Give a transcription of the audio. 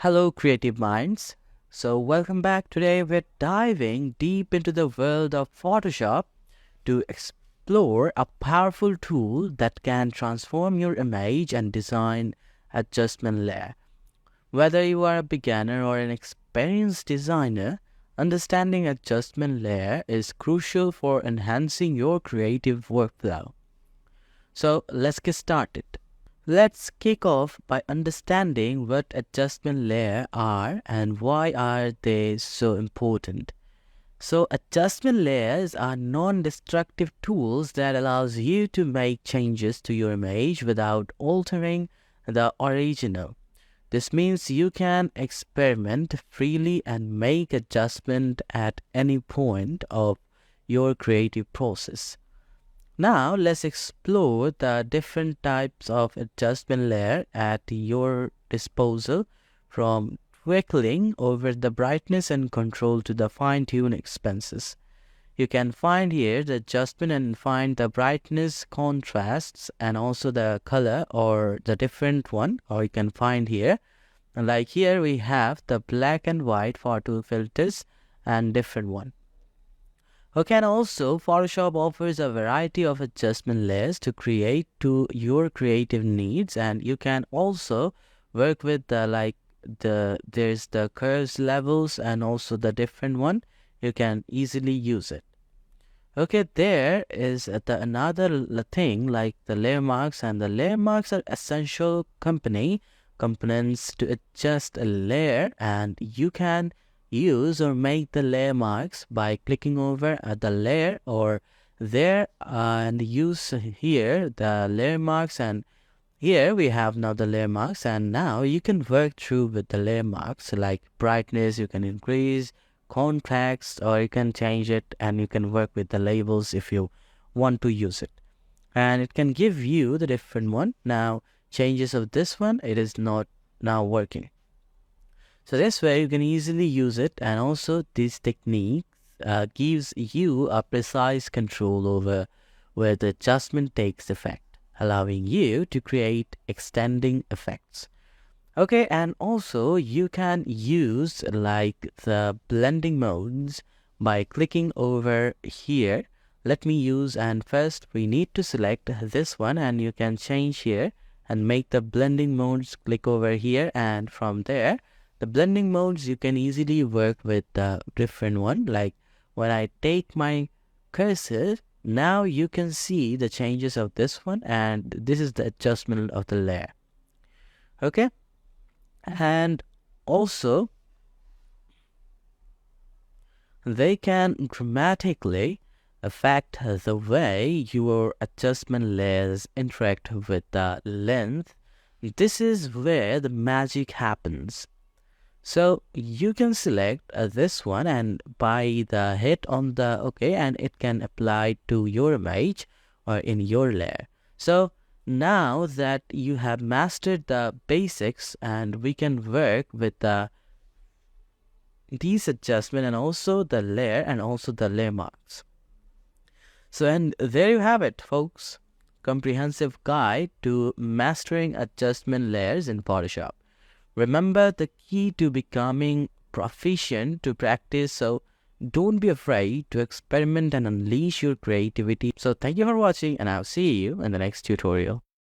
Hello, creative minds. So, welcome back. Today, we're diving deep into the world of Photoshop to explore a powerful tool that can transform your image and design adjustment layer. Whether you are a beginner or an experienced designer, understanding adjustment layer is crucial for enhancing your creative workflow. So, let's get started. Let's kick off by understanding what adjustment layers are and why are they so important. So adjustment layers are non-destructive tools that allows you to make changes to your image without altering the original. This means you can experiment freely and make adjustment at any point of your creative process. Now let's explore the different types of adjustment layer at your disposal, from twinkling over the brightness and control to the fine-tune expenses. You can find here the adjustment and find the brightness, contrasts, and also the color or the different one, or you can find here. And like here we have the black and white photo filters and different one. Okay, and also Photoshop offers a variety of adjustment layers to create to your creative needs, and you can also work with there's the curves levels and also the different one. You can easily use it. Okay, there is another thing like the layer marks, and the layer marks are essential components to adjust a layer, and you can use or make the layer marks by clicking over at the layer or there and use here the layer marks, and here we have now the layer marks, and now you can work through with the layer marks like brightness. You can increase contrast or you can change it, and you can work with the labels if you want to use it, and it can give you the different one. Now changes of this one, it is not now working. So this way you can easily use it, and also this technique gives you a precise control over where the adjustment takes effect, allowing you to create extending effects. Okay, and also you can use like the blending modes by clicking over here. Let me use, and first we need to select this one, and you can change here and make the blending modes. Click over here, and from there the blending modes you can easily work with the different one. Like when I take my cursor, now you can see the changes of this one, and this is the adjustment of the layer. Okay, and also they can dramatically affect the way your adjustment layers interact with the length. This is where the magic happens. So you can select this one, and by the hit on the OK, and it can apply to your image or in your layer. So now that you have mastered the basics, and we can work with these adjustment and also the layer and also the layer marks. So, and there you have it, folks. Comprehensive guide to mastering adjustment layers in Photoshop. Remember, the key to becoming proficient to practice, so don't be afraid to experiment and unleash your creativity. So thank you for watching, and I'll see you in the next tutorial.